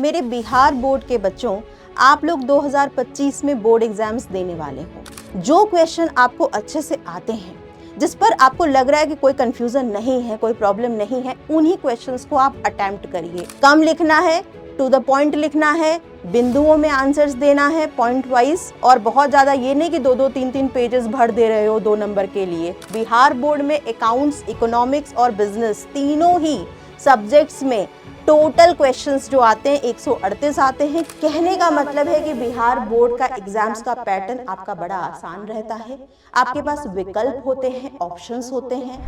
मेरे बिहार बोर्ड के बच्चों, आप लोग 2025 में बोर्ड एग्जाम्स देने वाले हो। जो क्वेश्चन आपको अच्छे से आते हैं, जिस पर आपको लग रहा है कि कोई कंफ्यूजन नहीं है, कोई प्रॉब्लम नहीं है, उन्हीं क्वेश्चंस को आप अटेम्प्ट करिए। कम लिखना है, टू द पॉइंट लिखना है, बिंदुओं में आंसर्स देना है पॉइंट वाइज, और बहुत ज्यादा ये नहीं कि 2-2, 3-3 पेजेस भर दे रहे हो 2 नंबर के लिए। बिहार बोर्ड में अकाउंट्स, इकोनॉमिक्स और बिजनेस तीनों ही सब्जेक्ट्स में टोटल क्वेश्चंस जो आते हैं 138 आते हैं। कहने का मतलब है कि बिहार बोर्ड का एग्जाम्स का पैटर्न आपका बड़ा आसान रहता है। आपके पास विकल्प होते हैं, ऑप्शंस होते हैं।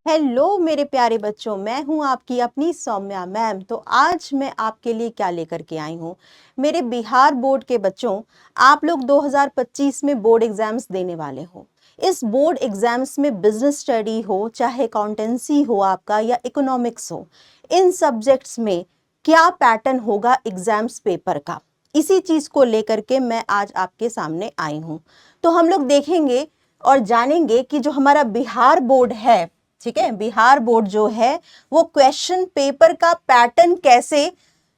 हेलो मेरे प्यारे बच्चों, मैं हूं आपकी अपनी सौम्या मैम। तो आज मैं आपके लिए क्या लेकर के आई हूं? मेरे बिहार बोर्ड के बच्चों, आप लोग 2025 में बोर्ड एग्जाम्स देने वाले हो। इस बोर्ड एग्जाम्स में बिजनेस स्टडी हो, चाहे अकाउंटेंसी हो आपका या इकोनॉमिक्स हो, इन सब्जेक्ट्स में क्या पैटर्न होगा एग्जाम्स पेपर का, इसी चीज को लेकर के मैं आज आपके सामने आई हूं। तो हम लोग देखेंगे और जानेंगे कि जो हमारा बिहार बोर्ड है, ठीक है, बिहार बोर्ड जो है वो क्वेश्चन पेपर का पैटर्न कैसे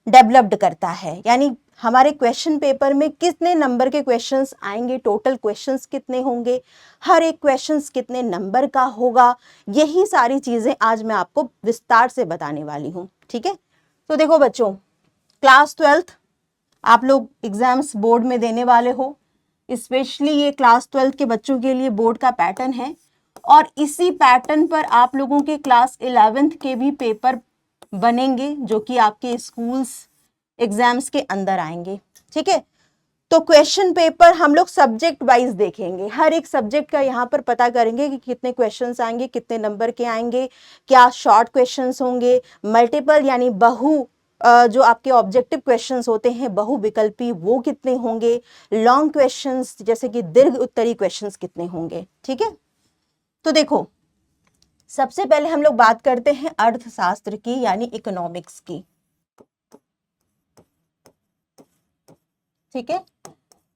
डेवलप्ड करता है, यानी हमारे क्वेश्चन पेपर में कितने नंबर के क्वेश्चंस आएंगे, टोटल क्वेश्चंस कितने होंगे, हर एक क्वेश्चंस कितने नंबर का होगा, यही सारी चीजें आज मैं आपको विस्तार से बताने वाली हूं। ठीक है, तो देखो बच्चों, क्लास 12th आप लोग एग्जाम्स बोर्ड में देने वाले हो। स्पेशली ये क्लास 12th के बच्चों के लिए बोर्ड का पैटर्न है, और इसी पैटर्न पर आप लोगों के क्लास 11th के भी पेपर बनेंगे, जो कि आपके स्कूल्स एग्जाम्स के अंदर आएंगे। ठीक है, तो क्वेश्चन पेपर हम लोग सब्जेक्ट वाइज देखेंगे, हर एक सब्जेक्ट का यहाँ पर पता करेंगे कि कितने क्वेश्चंस आएंगे, कितने नंबर के आएंगे, क्या शॉर्ट क्वेश्चंस होंगे, मल्टीपल यानी बहु जो आपके ऑब्जेक्टिव क्वेश्चंस होते हैं बहुविकल्पी, वो कितने होंगे, लॉन्ग क्वेश्चंस जैसे कि दीर्घ उत्तरी क्वेश्चंस कितने होंगे। ठीक है, तो देखो, सबसे पहले हम लोग बात करते हैं अर्थशास्त्र की, यानी इकोनॉमिक्स की। ठीक है,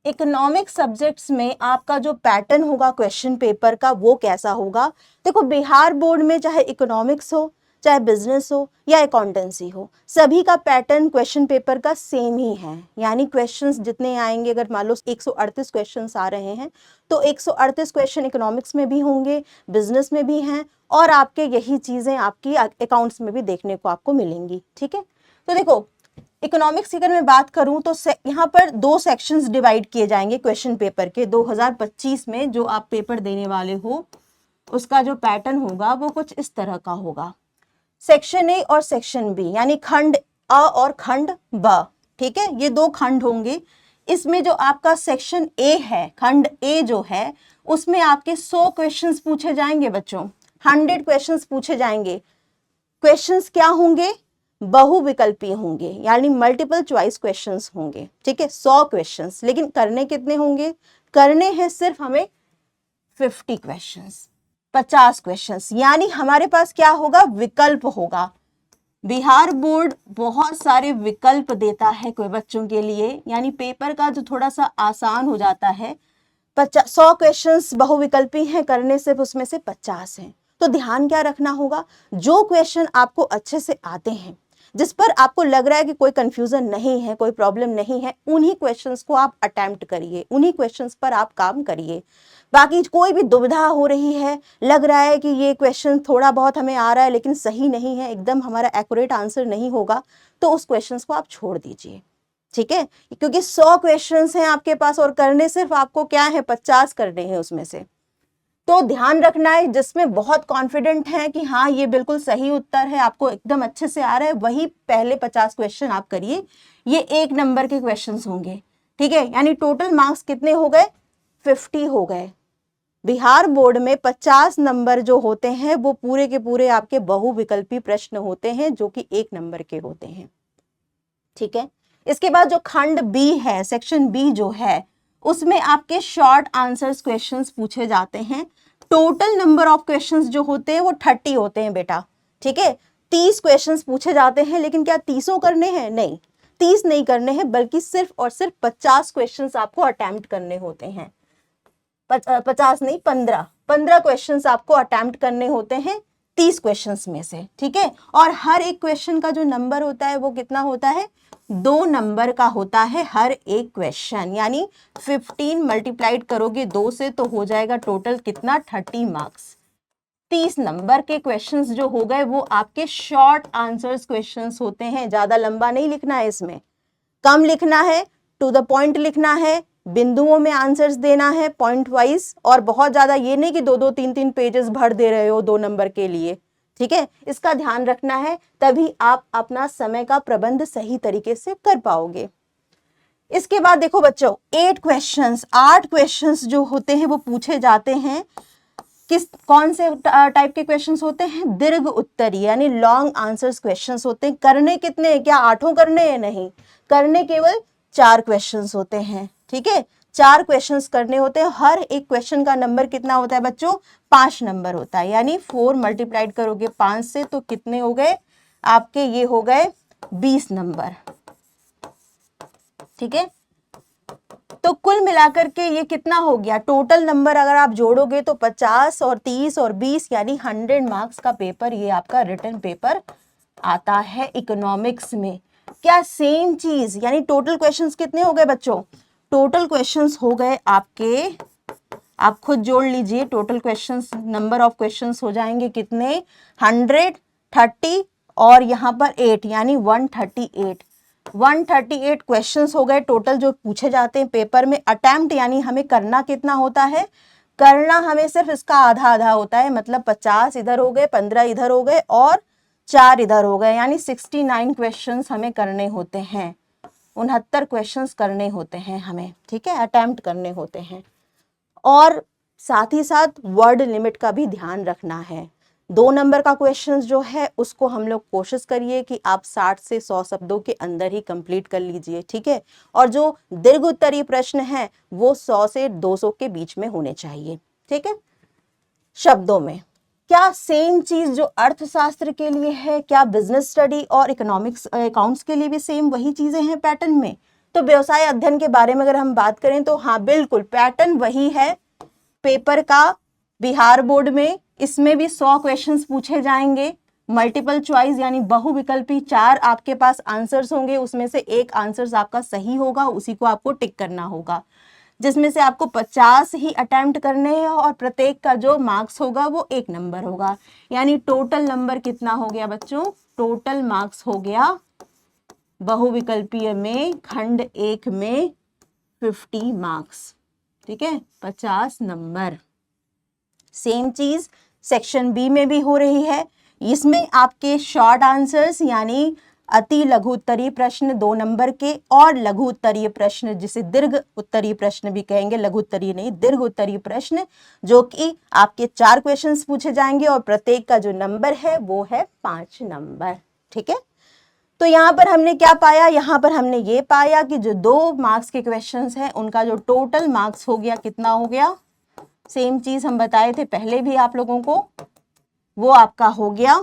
इकोनॉमिक्स सब्जेक्ट्स में आपका जो पैटर्न होगा क्वेश्चन पेपर का, वो कैसा होगा? देखो, बिहार बोर्ड में चाहे इकोनॉमिक्स हो, चाहे बिजनेस हो या अकाउंटेंसी हो, सभी का पैटर्न क्वेश्चन पेपर का सेम ही है। यानी क्वेश्चंस जितने आएंगे, अगर मान लो 138 क्वेश्चंस आ रहे हैं, तो 138 क्वेश्चन इकोनॉमिक्स में भी होंगे, बिजनेस में भी हैं, और आपके यही चीजें आपकी अकाउंट्स में भी देखने को आपको मिलेंगी। ठीक है, तो देखो, इकोनॉमिक्स की अगर मैं बात करूं तो यहाँ पर 2 सेक्शंस डिवाइड किए जाएंगे क्वेश्चन पेपर के। 2025 में जो आप पेपर देने वाले हो, उसका जो पैटर्न होगा वो कुछ इस तरह का होगा। सेक्शन ए और सेक्शन बी, यानी खंड अ और खंड ब। ठीक है, ये 2 खंड होंगे। इसमें जो आपका सेक्शन ए है, खंड ए जो है, उसमें आपके 100 क्वेश्चंस पूछे जाएंगे बच्चों, 100 क्वेश्चंस पूछे जाएंगे। क्वेश्चंस क्या होंगे? बहुविकल्पी होंगे, यानी मल्टीपल चॉइस क्वेश्चंस होंगे। ठीक है, 100 क्वेश्चंस, लेकिन करने कितने होंगे? करने हैं सिर्फ हमें 50 क्वेश्चंस, 50 क्वेश्चंस, यानी हमारे पास क्या होगा? विकल्प होगा। बिहार बोर्ड बहुत सारे विकल्प देता है कोई बच्चों के लिए, यानी पेपर का जो थोड़ा सा आसान हो जाता है। 100 क्वेश्चंस बहुविकल्पी हैं, करने सिर्फ उसमें से 50 हैं। तो ध्यान क्या रखना होगा? जो क्वेश्चन आपको अच्छे से आते हैं, जिस पर आपको लग रहा है कि कोई कंफ्यूजन नहीं है, कोई प्रॉब्लम नहीं है, उन्हीं क्वेश्चंस को आप अटेम्प्ट करिए, उन्हीं क्वेश्चंस पर आप काम करिए। बाकी कोई भी दुविधा हो रही है, लग रहा है कि ये क्वेश्चन थोड़ा बहुत हमें आ रहा है लेकिन सही नहीं है, एकदम हमारा एक्यूरेट आंसर नहीं होगा, तो उस क्वेश्चंस को आप छोड़ दीजिए। ठीक है, क्योंकि 100 क्वेश्चंस हैं आपके पास और करने सिर्फ आपको क्या है? 50 करने हैं उसमें से। तो ध्यान रखना है, जिसमें बहुत कॉन्फिडेंट है कि हाँ ये बिल्कुल सही उत्तर है, आपको एकदम अच्छे से आ रहा है, वही पहले 50 क्वेश्चन आप करिए। ये 1 नंबर के क्वेश्चंस होंगे। ठीक है, यानी टोटल मार्क्स कितने हो गए? 50 हो गए। बिहार बोर्ड में 50 नंबर जो होते हैं वो पूरे के पूरे आपके बहुविकल्पी प्रश्न होते हैं, जो कि 1 नंबर के होते हैं। ठीक है, इसके बाद जो खंड बी है, सेक्शन बी जो है, उसमें आपके शॉर्ट आंसर्स क्वेश्चंस पूछे जाते हैं। टोटल नंबर ऑफ क्वेश्चंस जो होते हैं वो 30 होते हैं बेटा। ठीक है, 30 क्वेश्चंस पूछे जाते हैं, लेकिन क्या 30 करने हैं? नहीं, 30 नहीं करने हैं, बल्कि सिर्फ और सिर्फ 50 क्वेश्चंस आपको अटेम्प्ट करने होते हैं। 50 नहीं, 15 क्वेश्चंस आपको अटेम्प्ट करने होते हैं 30 क्वेश्चंस में से। ठीक है, और हर एक क्वेश्चन का जो नंबर होता है वो कितना होता है? 2 नंबर का होता है हर एक क्वेश्चन, यानी 15 मल्टीप्लाइड करोगे 2 से तो हो जाएगा टोटल कितना 30 मार्क्स। 30 नंबर के क्वेश्चंस जो हो गए वो आपके शॉर्ट आंसर्स क्वेश्चंस होते हैं, ज्यादा लंबा नहीं लिखना है, इसमें कम लिखना है, टू द पॉइंट लिखना है, बिंदुओं में आंसर्स देना है पॉइंट वाइज, और बहुत ज्यादा ये नहीं कि 2-2 3-3 पेजेस भर दे रहे हो 2 नंबर के लिए, ठीक है, इसका ध्यान रखना है, तभी आप अपना समय का प्रबंध सही तरीके से कर पाओगे। इसके बाद देखो बच्चों 8 क्वेश्चंस जो होते हैं वो पूछे जाते हैं, कौन से टाइप के क्वेश्चंस होते हैं, दीर्घ उत्तरीय यानी लॉन्ग आंसर्स क्वेश्चंस होते हैं। करने कितने हैं, क्या 8 करने हैं, नहीं, करने केवल 4 क्वेश्चंस होते हैं, ठीक है, 4 क्वेश्चंस करने होते हैं। हर एक क्वेश्चन का नंबर कितना होता है बच्चों, 5 नंबर होता है, यानी 4 मल्टीप्लाइड करोगे 5 से तो कितने हो गए आपके, ये हो गए 20 नंबर, ठीक है। तो कुल मिलाकर के ये कितना हो गया, टोटल नंबर अगर आप जोड़ोगे तो 50 और 30 और 20 यानी 100 मार्क्स का पेपर ये आपका रिटन पेपर आता है इकोनॉमिक्स में। क्या सेम चीज, यानी टोटल क्वेश्चंस कितने हो गए बच्चों, टोटल क्वेश्चंस हो गए आपके, आप खुद जोड़ लीजिए, total questions number of questions हो जाएंगे कितने 130 और यहाँ पर 8 यानी 138 क्वेश्चंस हो गए टोटल जो पूछे जाते हैं पेपर में। अटेम्प्ट यानी हमें करना कितना होता है, करना हमें सिर्फ इसका आधा आधा होता है, मतलब 50 इधर हो गए, 15 इधर हो गए और 4 इधर हो गए, यानी 69 क्वेश्चंस हमें करने होते हैं, 69 क्वेश्चंस करने होते हैं हमें, ठीक है, अटेम्प्ट करने होते हैं। और साथ ही साथ वर्ड लिमिट का भी ध्यान रखना है। 2 नंबर का क्वेश्चन जो है उसको हम लोग कोशिश करिए कि आप 60 से 100 शब्दों के अंदर ही कंप्लीट कर लीजिए, ठीक है, और जो दीर्घ उत्तरीय प्रश्न है वो 100 से 200 के बीच में होने चाहिए, ठीक है। शब्दों में क्या सेम चीज जो अर्थशास्त्र के लिए है, क्या बिजनेस स्टडी और इकोनॉमिक्स अकाउंट्स के लिए भी सेम वही चीजें हैं पैटर्न में। तो व्यवसाय अध्ययन के बारे में अगर हम बात करें तो हाँ बिल्कुल पैटर्न वही है पेपर का, बिहार बोर्ड में इसमें भी 100 क्वेश्चंस पूछे जाएंगे, मल्टीपल चॉइस यानी बहुविकल्पी, 4 आपके पास आंसर्स होंगे, उसमें से एक आंसर्स आपका सही होगा, उसी को आपको टिक करना होगा, जिसमें से आपको 50 ही अटेम्प्ट करने हैं और प्रत्येक का जो मार्क्स होगा वो 1 नंबर होगा, यानी टोटल नंबर कितना हो गया बच्चों, टोटल मार्क्स हो गया बहुविकल्पीय में खंड 1 में 50 मार्क्स, ठीक है, 50 नंबर। सेम चीज सेक्शन बी में भी हो रही है, इसमें आपके शॉर्ट आंसर्स यानी अति लघु उत्तरीय प्रश्न 2 नंबर के और लघु उत्तरीय प्रश्न जिसे दीर्घ उत्तरीय प्रश्न भी कहेंगे, लघु उत्तरीय नहीं दीर्घ उत्तरीय प्रश्न, जो कि आपके 4 क्वेश्चंस पूछे जाएंगे और प्रत्येक का जो नंबर है वो है 5 नंबर, ठीक है। तो यहाँ पर हमने क्या पाया, यहाँ पर हमने ये पाया कि जो 2 मार्क्स के क्वेश्चंस हैं उनका जो टोटल मार्क्स हो गया कितना हो गया, सेम चीज हम बताए थे पहले भी आप लोगों को, वो आपका हो गया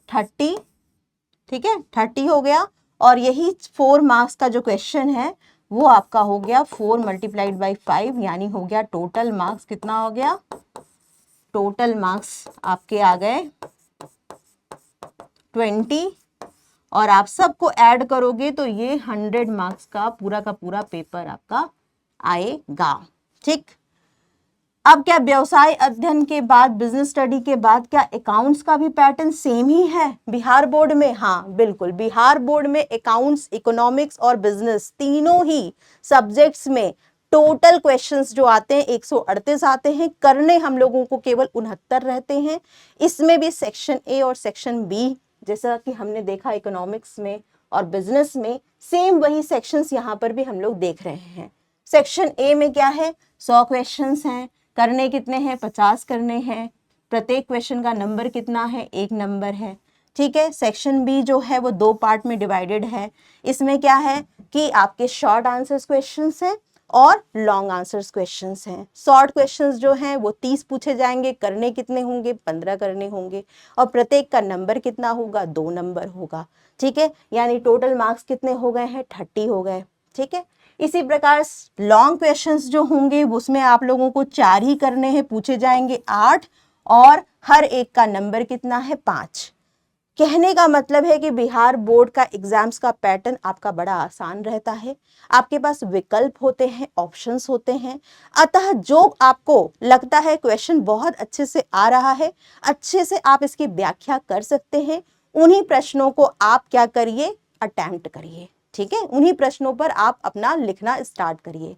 30, ठीक है, 30 हो गया, और यही 4 मार्क्स का जो क्वेश्चन है वो आपका हो गया 4 मल्टीप्लाइड बाई 5 यानी हो गया टोटल मार्क्स कितना हो गया, टोटल मार्क्स आपके आ गए 20, और आप सबको ऐड करोगे तो ये 100 मार्क्स का पूरा पेपर आपका आएगा, ठीक। अब क्या व्यवसाय अध्ययन के बाद बिजनेस स्टडी के बाद क्या अकाउंट्स का भी पैटर्न सेम ही है बिहार बोर्ड में, हाँ बिल्कुल, बिहार बोर्ड में अकाउंट्स, इकोनॉमिक्स और बिजनेस तीनों ही सब्जेक्ट्स में टोटल क्वेश्चंस जो आते हैं 138 आते हैं, करने हम लोगों को केवल 69 रहते हैं। इसमें भी सेक्शन ए और सेक्शन बी जैसा कि हमने देखा इकोनॉमिक्स में और बिजनेस में, सेम वही सेक्शंस यहाँ पर भी हम लोग देख रहे हैं। सेक्शन ए में क्या है, 100 क्वेश्चंस हैं, करने कितने हैं, 50 करने हैं, प्रत्येक क्वेश्चन का नंबर कितना है, 1 नंबर है, ठीक है। सेक्शन बी जो है वो 2 पार्ट में डिवाइडेड है, इसमें क्या है कि आपके शॉर्ट आंसर्स क्वेश्चंस हैं और लॉन्ग आंसर्स क्वेश्चंस हैं। शॉर्ट क्वेश्चंस जो हैं वो 30 पूछे जाएंगे, करने कितने होंगे, 15 करने होंगे, और प्रत्येक का नंबर कितना होगा, 2 नंबर होगा, ठीक है, यानी टोटल मार्क्स कितने हो गए हैं, 30 हो गए, ठीक है। इसी प्रकार लॉन्ग क्वेश्चंस जो होंगे उसमें आप लोगों को 4 ही करने हैं, पूछे जाएंगे 8, और हर एक का नंबर कितना है, 5। कहने का मतलब है कि बिहार बोर्ड का एग्जाम्स का पैटर्न आपका बड़ा आसान रहता है। आपके पास विकल्प होते हैं, ऑप्शंस होते हैं। अतः जो आपको लगता है क्वेश्चन बहुत अच्छे से आ रहा है, अच्छे से आप इसकी व्याख्या कर सकते हैं, उन्हीं प्रश्नों को आप क्या करिए, अटेम्प्ट करिए। ठीक है, उन्हीं प्रश्नों पर आप अपना लिखना स्टार्ट करिए।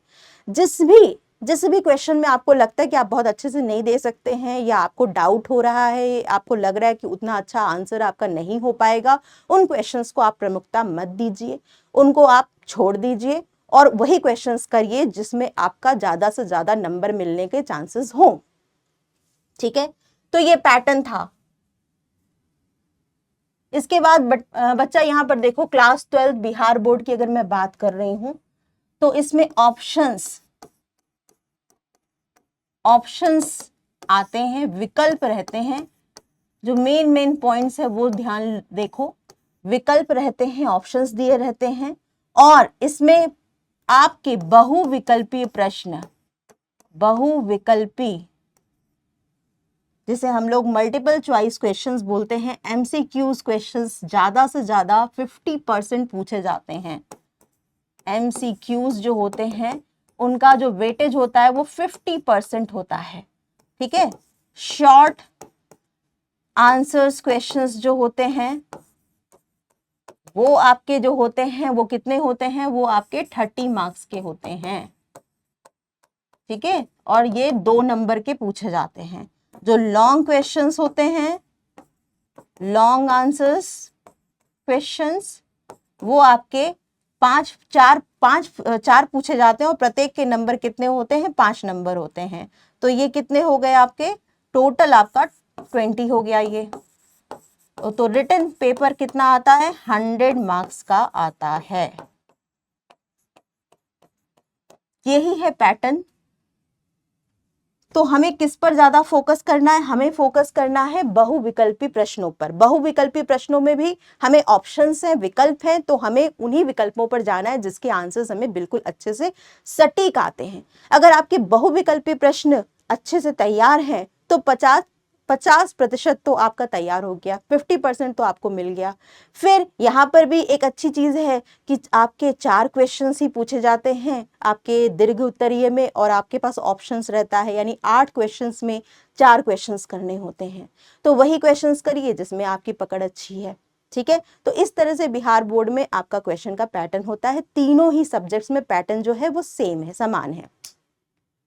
जिस भी क्वेश्चन में आपको लगता है कि आप बहुत अच्छे से नहीं दे सकते हैं, या आपको डाउट हो रहा है, आपको लग रहा है कि उतना अच्छा आंसर आपका नहीं हो पाएगा, उन क्वेश्चंस को आप प्रमुखता मत दीजिए, उनको आप छोड़ दीजिए और वही क्वेश्चंस करिए जिसमें आपका ज्यादा से ज्यादा नंबर मिलने के चांसेस हो। ठीक है, तो ये पैटर्न था। इसके बाद बच्चा यहाँ पर देखो, क्लास 12 बिहार बोर्ड की अगर मैं बात कर रही हूं तो इसमें ऑप्शंस आते हैं, विकल्प रहते हैं। जो मेन पॉइंट्स है वो ध्यान देखो, विकल्प रहते हैं, ऑप्शंस दिए रहते हैं, और इसमें आपके बहुविकल्पी प्रश्न, बहुविकल्पी जिसे हम लोग मल्टीपल चॉइस क्वेश्चंस बोलते हैं, एमसीक्यूज क्वेश्चंस ज्यादा से ज्यादा 50% पूछे जाते हैं। एमसीक्यूज जो होते हैं उनका जो वेटेज होता है वो 50% होता है। ठीक है, शॉर्ट आंसर्स क्वेश्चंस जो होते हैं वो आपके जो होते हैं वो कितने होते हैं, वो आपके 30 मार्क्स के होते हैं। ठीक है, और ये 2 नंबर के पूछे जाते हैं। जो लॉन्ग क्वेश्चंस होते हैं, लॉन्ग आंसर्स क्वेश्चंस, वो आपके 4 पूछे जाते हैं और प्रत्येक के नंबर कितने होते हैं, 5 नंबर होते हैं। तो ये कितने हो गए आपके, टोटल आपका 20 हो गया ये। तो रिटन पेपर कितना आता है, 100 मार्क्स का आता है। यही है पैटर्न। तो हमें किस पर ज्यादा फोकस करना है, हमें फोकस करना है बहुविकल्पी प्रश्नों पर। बहुविकल्पी प्रश्नों में भी हमें ऑप्शंस हैं, विकल्प हैं, तो हमें उन्हीं विकल्पों पर जाना है जिसके आंसर्स हमें बिल्कुल अच्छे से सटीक आते हैं। अगर आपके बहुविकल्पी प्रश्न अच्छे से तैयार हैं तो 50% तो आपका तैयार हो गया, 50% तो आपको मिल गया। फिर यहाँ पर भी एक अच्छी चीज है कि आपके 4 क्वेश्चंस ही पूछे जाते हैं आपके दीर्घ उत्तरीय में, और आपके पास ऑप्शंस रहता है, यानी 8 क्वेश्चंस में 4 क्वेश्चंस करने होते हैं। तो वही क्वेश्चंस करिए जिसमें आपकी पकड़ अच्छी है। ठीक है, तो इस तरह से बिहार बोर्ड में आपका क्वेश्चन का पैटर्न होता है। तीनों ही सब्जेक्ट्स में पैटर्न जो है वो सेम है, समान है।